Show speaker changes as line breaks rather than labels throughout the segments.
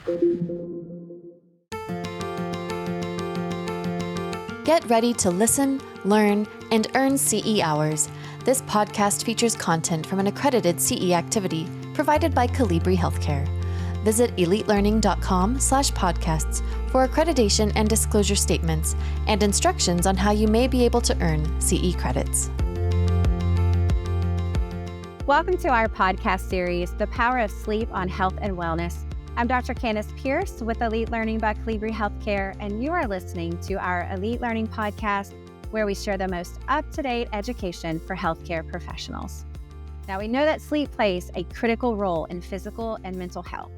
Get ready to listen, learn, and earn CE hours. This podcast features content from an accredited CE activity provided by Calibri Healthcare. Visit elitelearning.com/podcasts for accreditation and disclosure statements and instructions on how you may be able to earn CE credits.
Welcome to our podcast series, The Power of Sleep on Health and Wellness. I'm Dr. Candace Pierce with Elite Learning by Calibri Healthcare, and you are listening to our Elite Learning podcast, where we share the most up-to-date education for healthcare professionals. Now, we know that sleep plays a critical role in physical and mental health.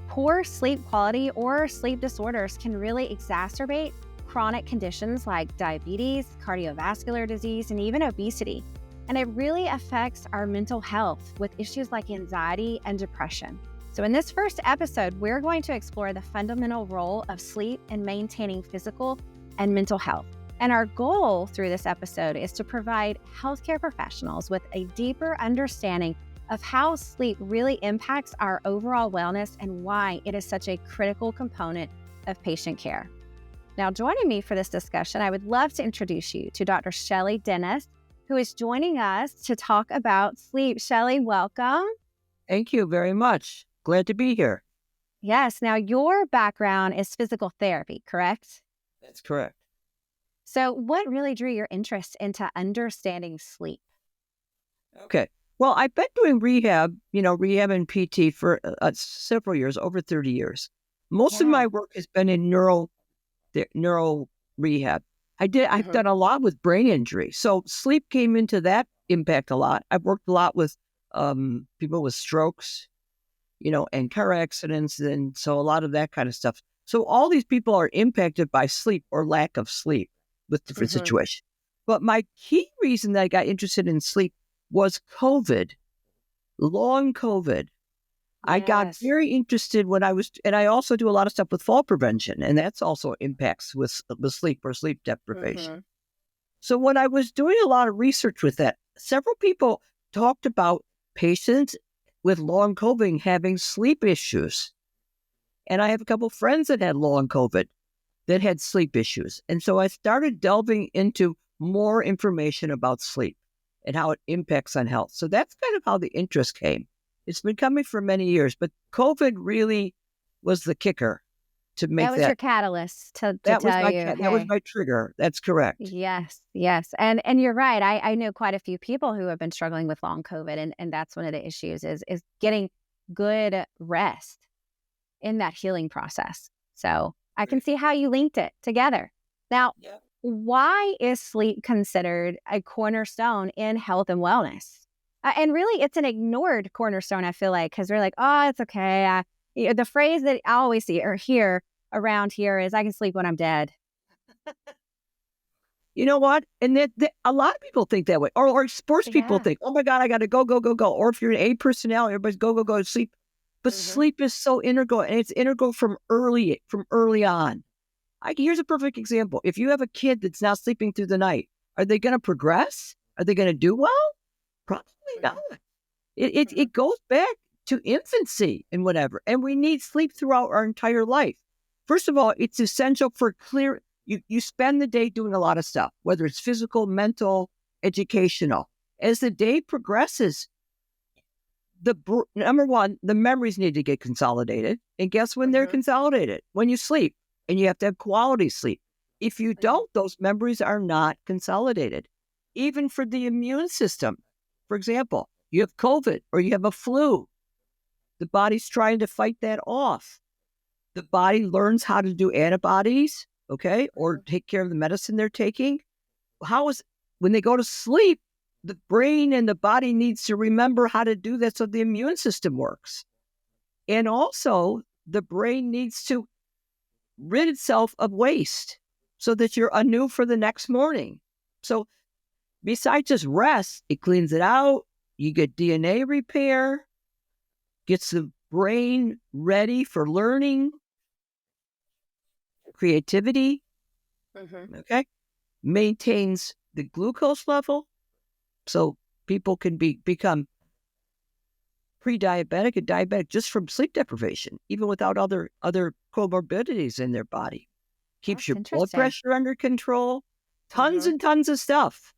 Poor sleep quality or sleep disorders can really exacerbate chronic conditions like diabetes, cardiovascular disease, and even obesity. And it really affects our mental health with issues like anxiety and depression. So in this first episode, we're going to explore the fundamental role of sleep in maintaining physical and mental health. And our goal through this episode is to provide healthcare professionals with a deeper understanding of how sleep really impacts our overall wellness and why it is such a critical component of patient care. Now, joining me for this discussion, I would love to introduce you to Dr. Shelley Dennis, who is joining us to talk about sleep. Shelley, welcome.
Thank you very much. Glad to be here.
Yes. Now, your background is physical therapy, correct?
That's correct.
So what really drew your interest into understanding sleep?
Okay. Well, I've been doing rehab and PT for several years, over 30 years. Most of my work has been in neuro rehab. I've done a lot with brain injury. So sleep came into that impact a lot. I've worked a lot with people with strokes, and car accidents, and so a lot of that kind of stuff. So all these people are impacted by sleep or lack of sleep with different situations. But my key reason that I got interested in sleep was COVID, long COVID. Yes. I got very interested and I also do a lot of stuff with fall prevention, and that's also impacts with sleep or sleep deprivation. So when I was doing a lot of research with that, several people talked about patients with long COVID having sleep issues. And I have a couple friends that had long COVID that had sleep issues. And so I started delving into more information about sleep and how it impacts on health. So that's kind of how the interest came. It's been coming for many years, but COVID really was the kicker to make that.
That was your catalyst to tell you.
That was my trigger. That's correct.
Yes. And you're right. I know quite a few people who have been struggling with long COVID, and that's one of the issues is getting good rest in that healing process. So I can see how you linked it together. Now, why is sleep considered a cornerstone in health and wellness? And really, it's an ignored cornerstone, I feel like, because we're like, oh, it's okay. The phrase that I always see or hear around here is, I can sleep when I'm dead.
You know what? And a lot of people think that way. Or sports people think, oh my God, I got to go. Or if you're an A personality, everybody's go to sleep. But sleep is so integral, and it's integral from early on. Here's a perfect example. If you have a kid that's not sleeping through the night, are they going to progress? Are they going to do well? Probably not. It goes back to infancy and whatever. And we need sleep throughout our entire life. First of all, it's essential for clear. You spend the day doing a lot of stuff, whether it's physical, educational. As the day progresses, number one, the memories need to get consolidated. And guess when they're consolidated? When you sleep. And you have to have quality sleep. If you don't, those memories are not consolidated. Even for the immune system. For example, you have COVID or you have a flu. The body's trying to fight that off. The body learns how to do antibodies, okay, or take care of the medicine they're taking. When they go to sleep, the brain and the body needs to remember how to do that so the immune system works. And also, the brain needs to rid itself of waste so that you're anew for the next morning. So besides just rest, it cleans it out. You get DNA repair, gets the brain ready for learning, creativity, okay? Maintains the glucose level so people can become pre-diabetic and diabetic just from sleep deprivation, even without other comorbidities in their body. Keeps
That's
your blood
interesting.
pressure under control. Tons and tons of stuff.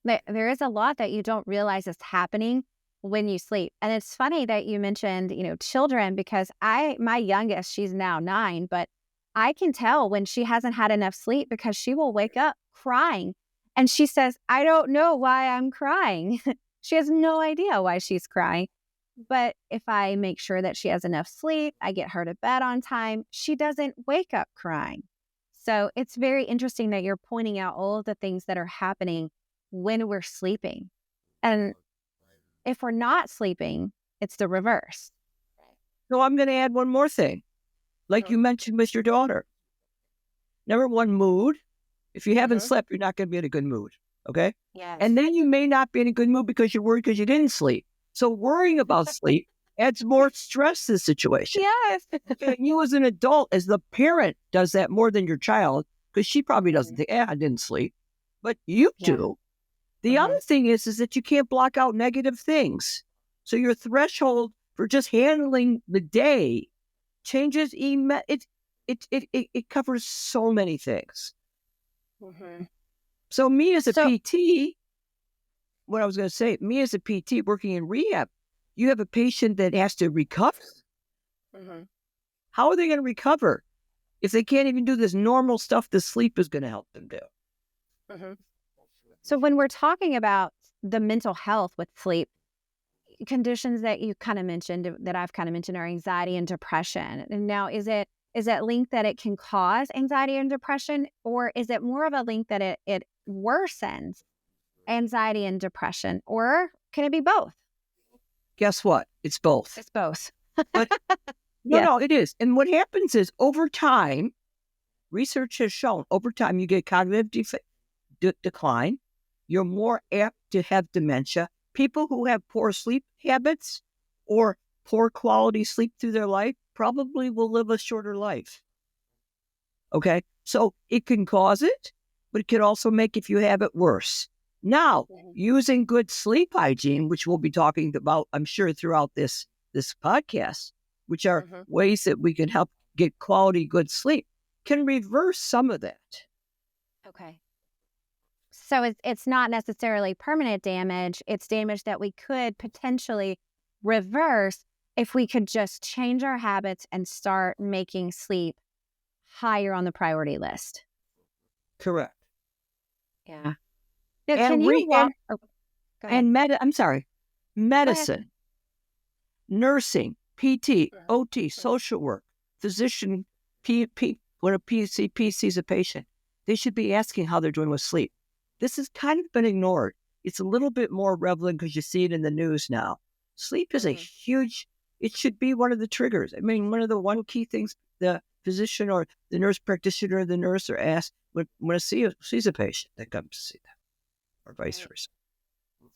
There is a lot that you don't realize is happening when you sleep. And it's funny that you mentioned, children, because my youngest, she's now 9, but I can tell when she hasn't had enough sleep because she will wake up crying. And she says, I don't know why I'm crying. She has no idea why she's crying. But if I make sure that she has enough sleep, I get her to bed on time, she doesn't wake up crying. So it's very interesting that you're pointing out all of the things that are happening when we're sleeping. And if we're not sleeping, it's the reverse.
So I'm going to add one more thing. Like you mentioned with your daughter. Number one, mood. If you haven't slept, you're not going to be in a good mood. Okay?
Yes.
And then you may not be in a good mood because you're worried because you didn't sleep. So worrying about sleep adds more stress to the situation.
Yes.
And you as an adult, as the parent, does that more than your child because she probably doesn't think, I didn't sleep. But you do. The other thing is that you can't block out negative things. So your threshold for just handling the day changes. It covers so many things. So me as a PT, what I was going to say, me as a PT working in rehab, you have a patient that has to recover. How are they going to recover if they can't even do this normal stuff the sleep is going to help them do?
So when we're talking about the mental health with sleep, conditions that you kind of mentioned, that I've kind of mentioned, are anxiety and depression. And now, is it linked that it can cause anxiety and depression, or is it more of a link that it worsens anxiety and depression, or can it be both?
Guess what? It's both.
It's both.
But no, it is. And what happens is over time, research has shown over time you get cognitive decline. You're more apt to have dementia. People who have poor sleep habits or poor quality sleep through their life probably will live a shorter life. Okay? So it can cause it, but it can also make, if you have it, worse. Now, using good sleep hygiene, which we'll be talking about, I'm sure, throughout this podcast, which are ways that we can help get quality, good sleep, can reverse some of that.
Okay. So it's not necessarily permanent damage. It's damage that we could potentially reverse if we could just change our habits and start making sleep higher on the priority list.
Correct.
Yeah. Now,
And
can you walk? Oh, go ahead.
And medicine, nursing, PT, OT, social work, physician, when a PCP sees a patient, they should be asking how they're doing with sleep. This has kind of been ignored. It's a little bit more prevalent because you see it in the news now. Sleep is a huge, it should be one of the triggers. I mean, one key things the physician or the nurse practitioner or the nurse are asked when sees a patient that comes to see them, or vice versa.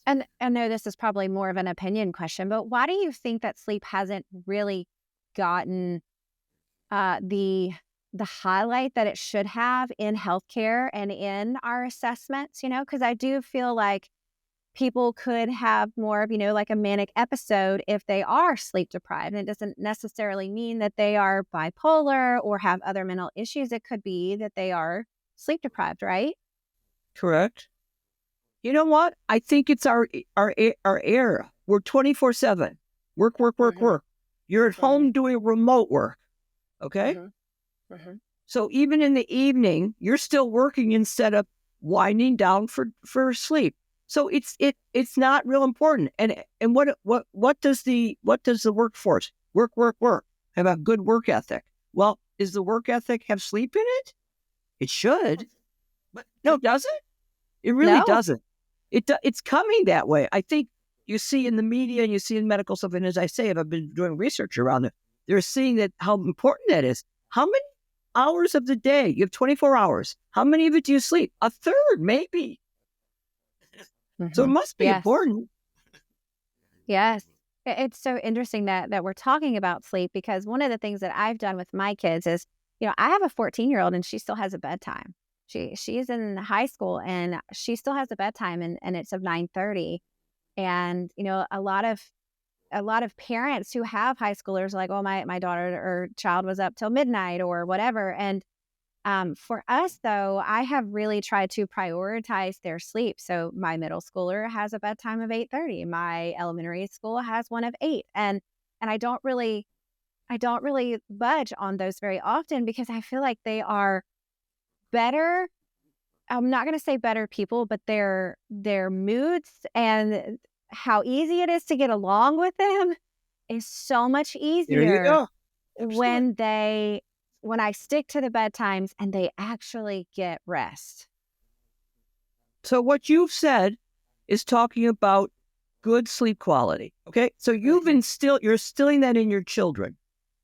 And I know this is probably more of an opinion question, but why do you think that sleep hasn't really gotten the highlight that it should have in healthcare and in our assessments? Because I do feel like people could have more of, like a manic episode if they are sleep deprived. And it doesn't necessarily mean that they are bipolar or have other mental issues. It could be that they are sleep deprived, right?
Correct. You know what? I think it's our era. We're 24/7. Work. You're at home doing remote work. Okay? So even in the evening, you're still working instead of winding down for sleep. So it's not real important. And what does the workforce work have a good work ethic? Well, does the work ethic have sleep in it? It should, but no, does it? It really doesn't. It's coming that way. I think you see in the media and you see in medical stuff, and as I say, I've been doing research around it. They're seeing that how important that is. How many hours of the day? You have 24 hours. How many of it do you sleep? A third, maybe. So it must be important.
Yes. It's so interesting that we're talking about sleep, because one of the things that I've done with my kids is, I have a 14-year-old and she still has a bedtime. She's in high school and she still has a bedtime and it's of 9:30. And, a lot of a lot of parents who have high schoolers are like, oh, my daughter or child was up till midnight or whatever. And for us, though, I have really tried to prioritize their sleep. So my middle schooler has a bedtime of 8:30. My elementary school has one of 8. And I don't really budge on those very often because I feel like they are better. I'm not going to say better people, but their moods and how easy it is to get along with them is so much
There you
easier
go. Absolutely.
when I stick to the bedtimes and they actually get rest.
So what you've said is talking about good sleep quality. Okay. So you're instilling that in your children.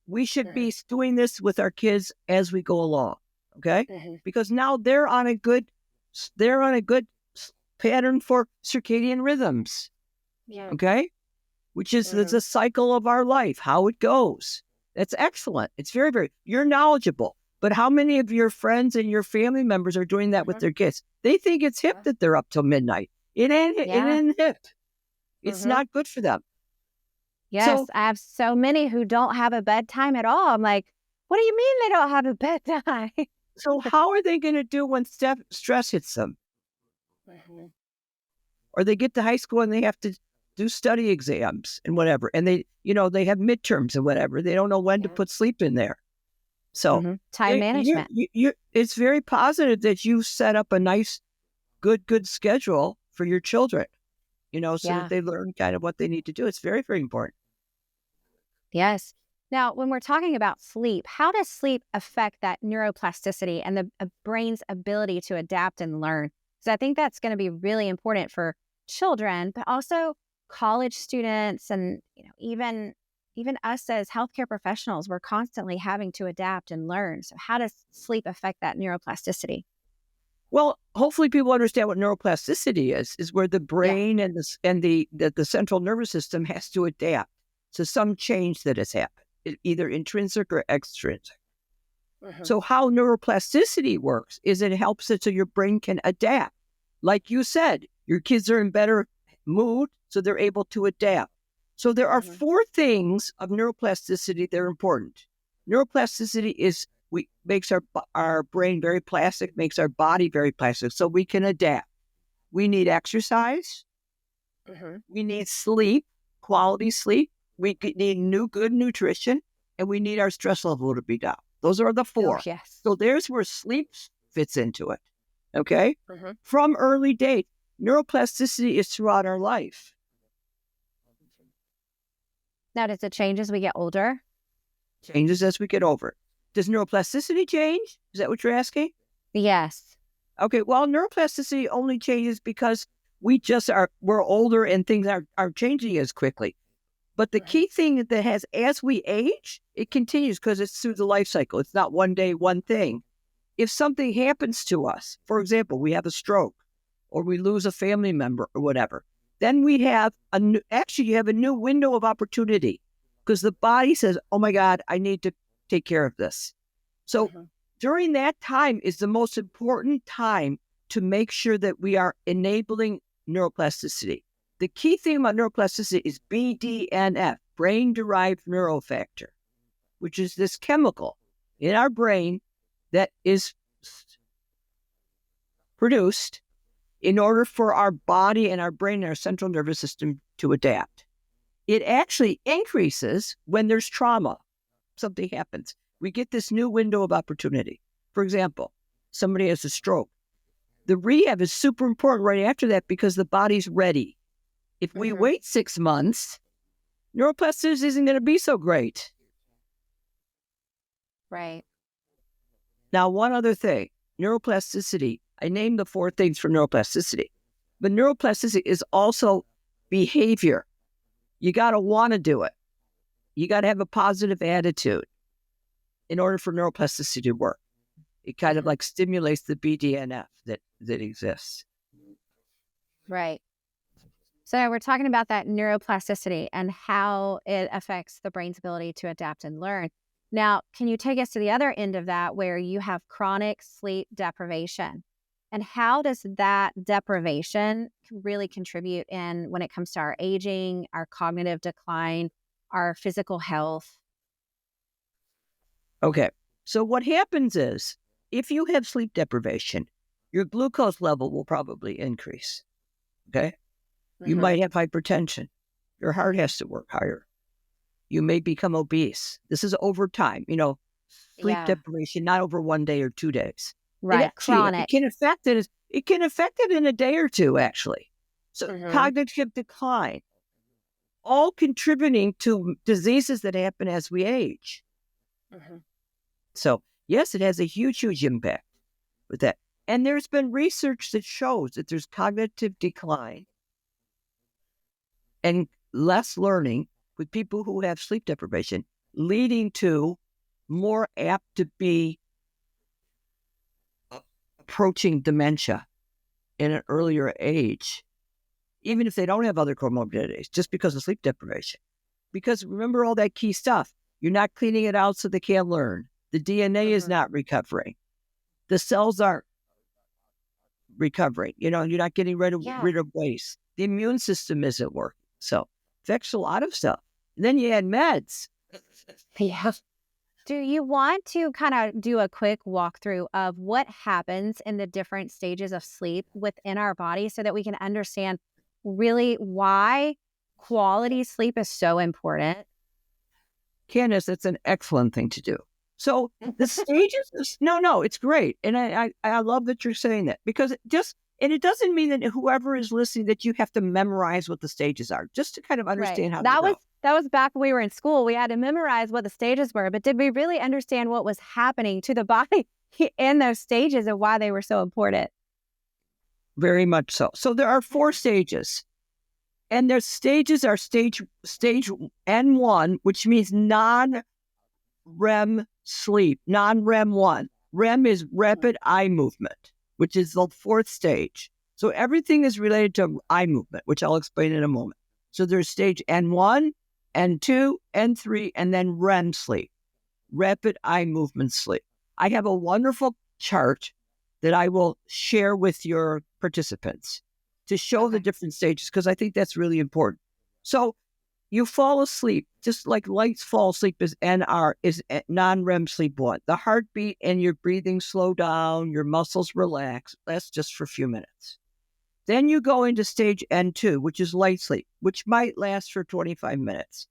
We should be doing this with our kids as we go along. Okay. Because now they're on a good pattern for circadian rhythms.
Yeah.
Okay. Which is the cycle of our life, how it goes. That's excellent. It's very, very, you're knowledgeable. But how many of your friends and your family members are doing that with their kids? They think it's hip that they're up till midnight. It ain't hip. It's not good for them.
Yes,
So,
I have so many who don't have a bedtime at all. I'm like, what do you mean they don't have a bedtime?
so how are they going to do when stress hits them? Or they get to high school and they have to do study exams and whatever. And they have midterms and whatever. They don't know when to put sleep in there. So
time management.
It's very positive that you set up a nice, good schedule for your children, so that they learn kind of what they need to do. It's very, very important.
Yes. Now, when we're talking about sleep, how does sleep affect that neuroplasticity and the brain's ability to adapt and learn? Because I think that's going to be really important for children, but also college students and even us as healthcare professionals. We're constantly having to adapt and learn. So how does sleep affect that neuroplasticity?
Well, hopefully people understand what neuroplasticity is where the brain and the central nervous system has to adapt to some change that has happened, either intrinsic or extrinsic. So how neuroplasticity works is it helps it so your brain can adapt. Like you said, your kids are in better mood, so they're able to adapt. So there are 4 things of neuroplasticity that are important. Neuroplasticity makes our brain very plastic, makes our body very plastic, so we can adapt. We need exercise. We need sleep, quality sleep. We need good nutrition, and we need our stress level to be down. Those are the 4.
Oh, yes.
So there's where sleep fits into it. Okay? From early date, neuroplasticity is throughout our life.
Now, does it change as we get older?
Changes as we get over. Does neuroplasticity change? Is that what you're asking?
Yes.
Okay, well, neuroplasticity only changes because we're older and things aren't changing as quickly. But the key thing that has, as we age, it continues because it's through the life cycle. It's not one day, one thing. If something happens to us, for example, we have a stroke or we lose a family member or whatever, then we have you have a new window of opportunity because the body says, oh my God, I need to take care of this. So during that time is the most important time to make sure that we are enabling neuroplasticity. The key thing about neuroplasticity is BDNF, brain-derived neurofactor, which is this chemical in our brain that is produced in order for our body and our brain and our central nervous system to adapt. It actually increases when there's trauma. Something happens. We get this new window of opportunity. For example, somebody has a stroke. The rehab is super important right after that because the body's ready. If we wait 6 months, neuroplasticity isn't going to be so great.
Right.
Now, one other thing, neuroplasticity. I named the 4 things for neuroplasticity, but neuroplasticity is also behavior. You got to want to do it. You got to have a positive attitude in order for neuroplasticity to work. It kind of like stimulates the BDNF that exists.
Right. So we're talking about that neuroplasticity and how it affects the brain's ability to adapt and learn. Now, can you take us to the other end of that where you have chronic sleep deprivation? And how does that deprivation really contribute in when it comes to our aging, our cognitive decline, our physical health?
Okay. So what happens is if you have sleep deprivation, your glucose level will probably increase. Okay. You might have hypertension. Your heart has to work higher. You may become obese. This is over time, sleep
Yeah.
deprivation, not over 1 day or 2 days. It
Right.
actually, it
Chronic.
can affect it. It can affect it in a day or two, actually. So cognitive decline, all contributing to diseases that happen as we age. So yes, it has a huge, huge impact with that. And there's been research that shows that there's cognitive decline and less learning with people who have sleep deprivation, leading to more apt to be approaching dementia in an earlier age, even if they don't have other comorbidities, just because of sleep deprivation. Because remember all that key stuff. You're not cleaning it out so they can't learn. The DNA is not recovering. The cells aren't recovering. You're not getting rid of waste. The immune system isn't working. So affects a lot of stuff. And then you add meds.
Yeah. Do you want to kind of do a quick walkthrough of what happens in the different stages of sleep within our body so that we can understand really why quality sleep is so important?
Candace, that's an excellent thing to do. So the stages, no, it's great. And I love that you're saying that because it doesn't mean that whoever is listening that you have to memorize what the stages are, just to kind of understand how to go.
That was back when we were in school. We had to memorize what the stages were, but did we really understand what was happening to the body in those stages and why they were so important?
Very much so. So there are 4 stages. And their stages are stage N1, which means non-REM sleep, non-REM 1. REM is rapid eye movement, which is the 4th stage. So everything is related to eye movement, which I'll explain in a moment. So there's stage N1, N2, N3, and then REM sleep, rapid eye movement sleep. I have a wonderful chart that I will share with your participants to show the different stages, because I think that's really important. So you fall asleep, just like light fall asleep is NR, is non-REM sleep 1. The heartbeat and your breathing slow down, your muscles relax. That's just for a few minutes. Then you go into stage N2, which is light sleep, which might last for 25 minutes.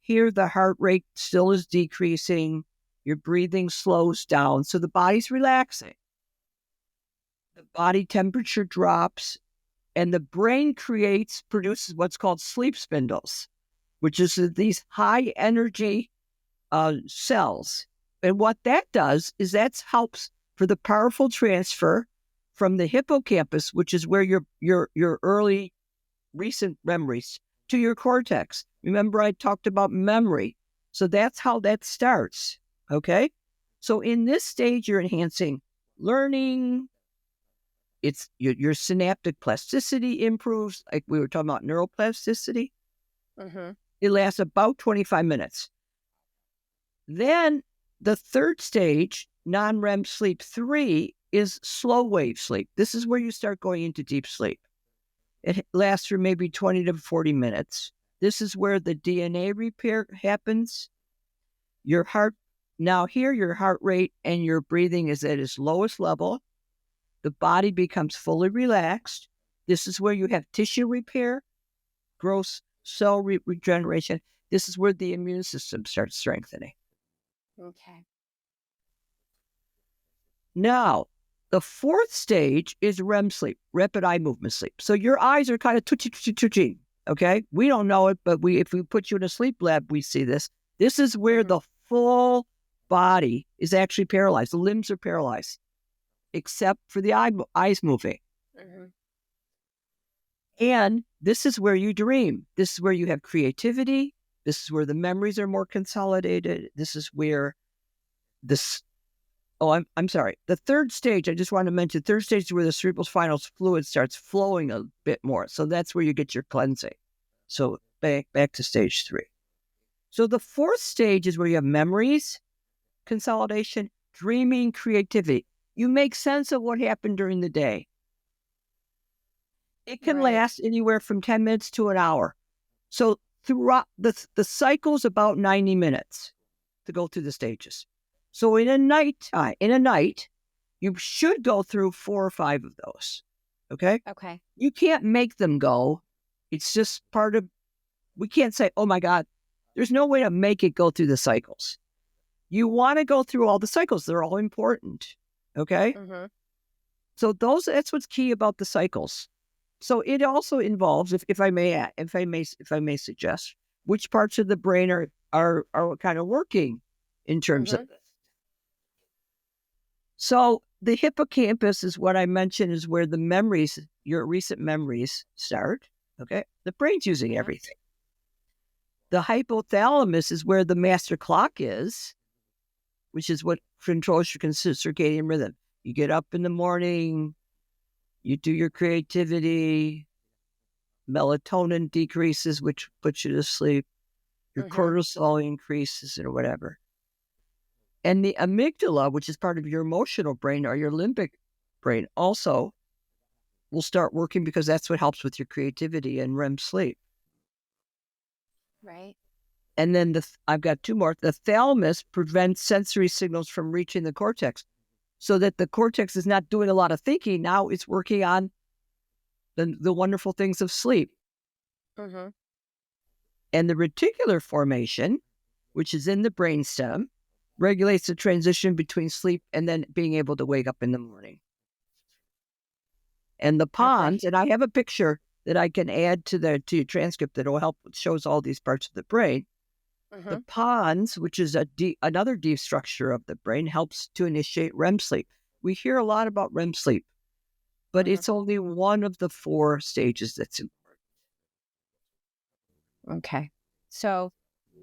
Here, the heart rate still is decreasing. Your breathing slows down, so the body's relaxing. The body temperature drops, and the brain produces what's called sleep spindles, which is these high energy cells. And what that does is that helps for the powerful transfer from the hippocampus, which is where your early recent memories, to your cortex. Remember, I talked about memory. So that's how that starts. Okay. So in this stage, you're enhancing learning. It's your synaptic plasticity improves, like we were talking about neuroplasticity. It lasts about 25 minutes. Then the 3rd stage, non-REM sleep 3, is slow wave sleep. This is where you start going into deep sleep. It lasts for maybe 20 to 40 minutes. This is where the DNA repair happens. Your heart rate and your breathing is at its lowest level. The body becomes fully relaxed. This is where you have tissue repair, growth, cell regeneration. This is where the immune system starts strengthening.
Okay.
Now, the 4th stage is REM sleep, rapid eye movement sleep. So your eyes are kind of twitchy. Okay? We don't know it, but if we put you in a sleep lab, we see this. This is where the full body is actually paralyzed. The limbs are paralyzed, except for the eyes moving. And this is where you dream. This is where you have creativity. This is where the memories are more consolidated. This is where I'm sorry. The 3rd stage, I just want to mention, 3rd stage is where the cerebral spinal fluid starts flowing a bit more. So that's where you get your cleansing. So back to stage 3. So the 4th stage is where you have memories, consolidation, dreaming, creativity. you make sense of what happened during the day. It can
Right.
last anywhere from 10 minutes to an hour. So throughout the cycle's about 90 minutes to go through the stages. So in a night, you should go through 4 or 5 of those. Okay?
Okay.
You can't make them go. It's just part of, we can't say, oh my God, there's no way to make it go through the cycles. You want to go through all the cycles. They're all important. Okay?
Mm-hmm.
So that's what's key about the cycles. So it also involves, if I may suggest, which parts of the brain are kind of working in terms of this. So the hippocampus is what I mentioned is where the memories, your recent memories start. Okay. The brain's using everything. The hypothalamus is where the master clock is, which is what controls your circadian rhythm. You get up in the morning, you do your creativity, melatonin decreases, which puts you to sleep, your cortisol increases or whatever. And the amygdala, which is part of your emotional brain or your limbic brain, also will start working because that's what helps with your creativity and REM sleep.
Right.
And then I've got 2 more. The thalamus prevents sensory signals from reaching the cortex so that the cortex is not doing a lot of thinking. Now it's working on the wonderful things of sleep.
Mm-hmm.
And the reticular formation, which is in the brainstem, regulates the transition between sleep and then being able to wake up in the morning. And the pons, and I have a picture that I can add to your transcript that will help, shows all these parts of the brain. The pons, which is another deep structure of the brain, helps to initiate REM sleep. We hear a lot about REM sleep, but it's only one of the 4 stages that's important.
Okay. So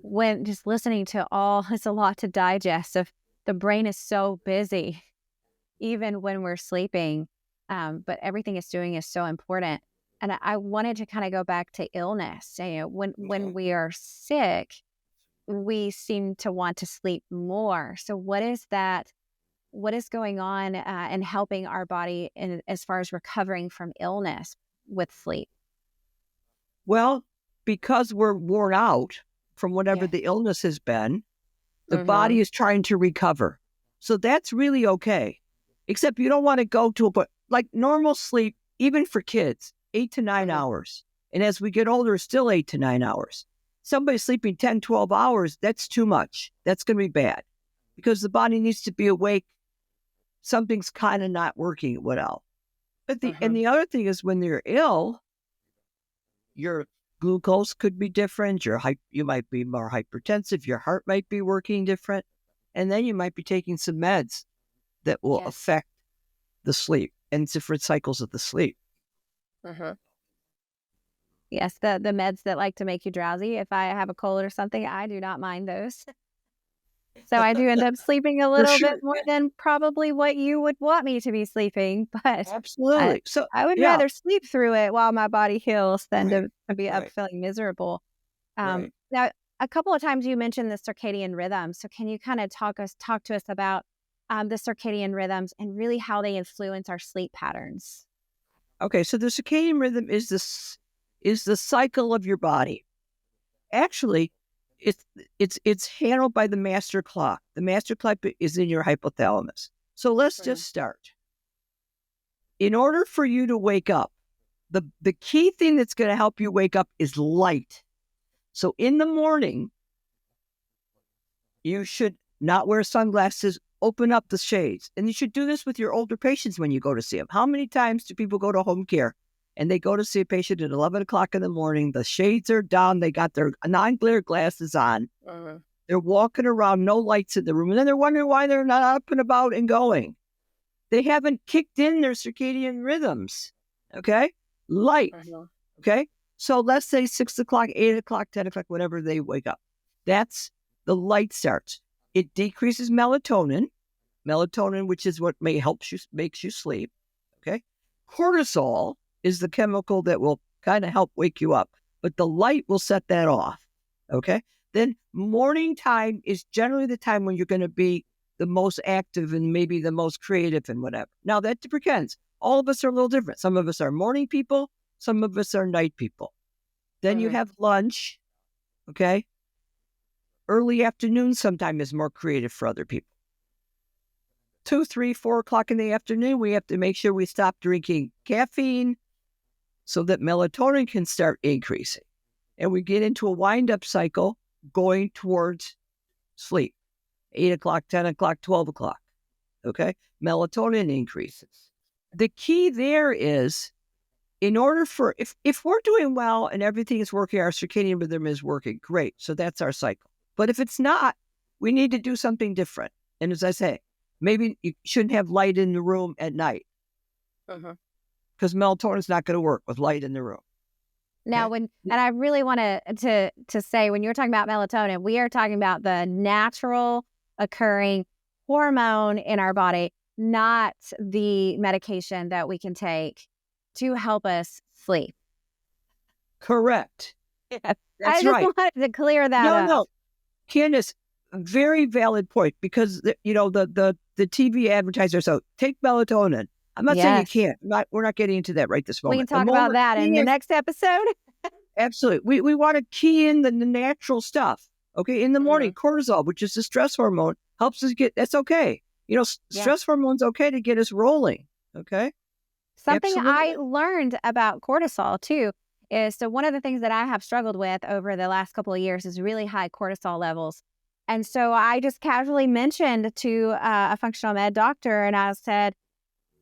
when just listening to all, it's a lot to digest. If the brain is so busy, even when we're sleeping, but everything it's doing is so important. And I wanted to kind of go back to illness. You know, when we are sick, we seem to want to sleep more. So what is that? What is going on and helping our body as far as recovering from illness with sleep?
Well, because we're worn out from whatever the illness has been, the body is trying to recover. So that's really okay. Except you don't want to go to like normal sleep, even for kids, 8 to 9 hours. And as we get older, still 8 to 9 hours. Somebody sleeping 10, 12 hours, that's too much. That's going to be bad because the body needs to be awake. Something's kind of not working well. But and the other thing is when you're ill, your glucose could be different. You might be more hypertensive. Your heart might be working different. And then you might be taking some meds that will affect the sleep and different cycles of the sleep.
Yes, the meds that like to make you drowsy. If I have a cold or something, I do not mind those. So I do end up sleeping a little bit more than probably what you would want me to be sleeping. But
absolutely. So
I would rather sleep through it while my body heals than to be up feeling miserable. Now, a couple of times you mentioned the circadian rhythm. So can you kind of talk to us about the circadian rhythms and really how they influence our sleep patterns?
Okay, so the circadian rhythm is the cycle of your body. Actually, it's handled by the master clock. The master clock is in your hypothalamus. So let's just start. In order for you to wake up, the key thing that's going to help you wake up is light. So in the morning, you should not wear sunglasses, open up the shades. And you should do this with your older patients when you go to see them. How many times do people go to home care and they go to see a patient at 11 o'clock in the morning, the shades are down, they got their non-glare glasses on, they're walking around, no lights in the room, and then they're wondering why they're not up and about and going. They haven't kicked in their circadian rhythms, okay? Light, okay? So let's say 6 o'clock, 8 o'clock, 10 o'clock, whenever they wake up. That's the light starts. It decreases melatonin, which is what makes you sleep, okay? Cortisol is the chemical that will kind of help wake you up, but the light will set that off, okay? Then morning time is generally the time when you're going to be the most active and maybe the most creative and whatever. Now that depends. All of us are a little different. Some of us are morning people. Some of us are night people. Then you have lunch. Okay. Early afternoon sometimes is more creative for other people. 2, 3, 4 o'clock in the afternoon, we have to make sure we stop drinking caffeine so that melatonin can start increasing. And we get into a wind-up cycle going towards sleep. 8 o'clock, 10 o'clock, 12 o'clock. Okay? Melatonin increases. The key there is, in order for, if we're doing well and everything is working, our circadian rhythm is working, great. So that's our cycle. But if it's not, we need to do something different. And as I say, maybe you shouldn't have light in the room at night. Because melatonin is not going to work with light in the room.
Now, and I really want to say, when you're talking about melatonin, we are talking about the natural occurring hormone in our body, not the medication that we can take to help us sleep.
Correct.
Yeah.
That's
I just wanted to clear that up.
No, Candace, very valid point, because the TV advertisers, so take melatonin. I'm not saying you can't. We're not getting into that right this moment.
We can talk about that in the next episode.
Absolutely. We want to key in the natural stuff. Okay. In the morning, cortisol, which is the stress hormone, helps us that's okay. Stress hormone's okay to get us rolling. Okay.
Something I learned about cortisol too is, so one of the things that I have struggled with over the last couple of years is really high cortisol levels. And so I just casually mentioned to a functional med doctor, and I said,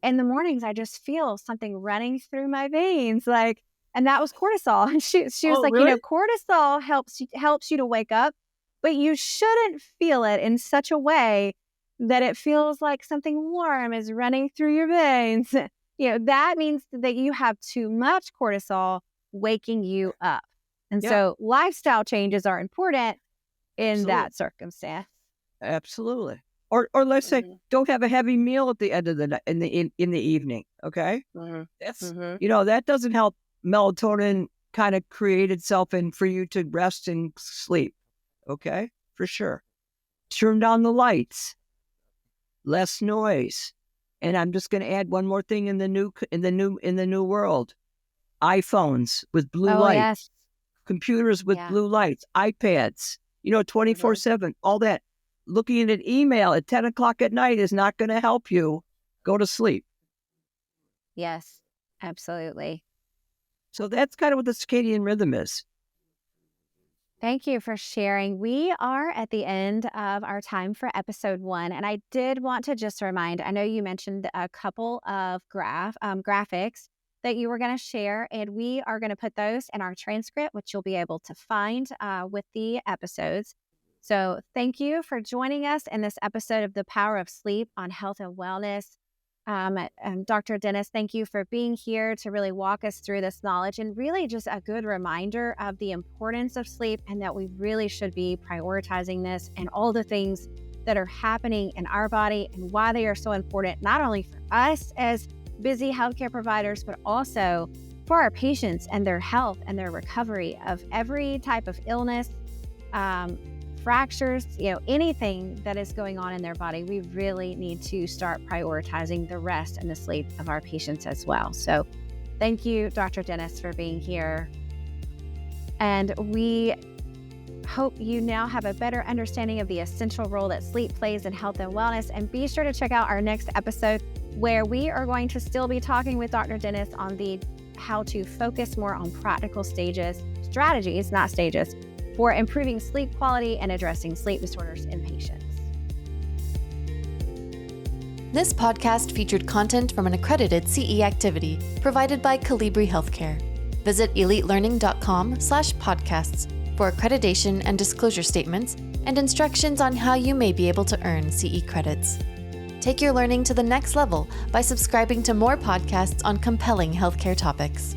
in the mornings, I just feel something running through my veins, and that was cortisol. And she was like,
really?
Cortisol helps you to wake up, but you shouldn't feel it in such a way that it feels like something warm is running through your veins. That means that you have too much cortisol waking you up. And so lifestyle changes are important in that circumstance.
Absolutely. Or let's say, don't have a heavy meal at the end of the night, in the evening. Okay. That's that doesn't help melatonin kind of create itself and for you to rest and sleep. Okay, for sure. Turn down the lights, less noise, and I'm just going to add one more thing in the new world: iPhones with blue lights, computers with blue lights, iPads. 24/7, all that. Looking at an email at 10 o'clock at night is not going to help you go to sleep.
Yes, absolutely.
So that's kind of what the circadian rhythm is.
Thank you for sharing. We are at the end of our time for episode 1. And I did want to just remind, I know you mentioned a couple of graphics that you were going to share, and we are going to put those in our transcript, which you'll be able to find with the episodes. So thank you for joining us in this episode of The Power of Sleep on Health and Wellness. Dr. Dennis, thank you for being here to really walk us through this knowledge, and really just a good reminder of the importance of sleep, and that we really should be prioritizing this and all the things that are happening in our body and why they are so important, not only for us as busy healthcare providers, but also for our patients and their health and their recovery of every type of illness, fractures, anything that is going on in their body. We really need to start prioritizing the rest and the sleep of our patients as well. So thank you, Dr. Dennis, for being here. And we hope you now have a better understanding of the essential role that sleep plays in health and wellness. And be sure to check out our next episode, where we are going to still be talking with Dr. Dennis on how to focus more on practical strategies, not stages, for improving sleep quality and addressing sleep disorders in patients.
This podcast featured content from an accredited CE activity provided by Calibri Healthcare. Visit elitelearning.com/podcasts for accreditation and disclosure statements and instructions on how you may be able to earn CE credits. Take your learning to the next level by subscribing to more podcasts on compelling healthcare topics.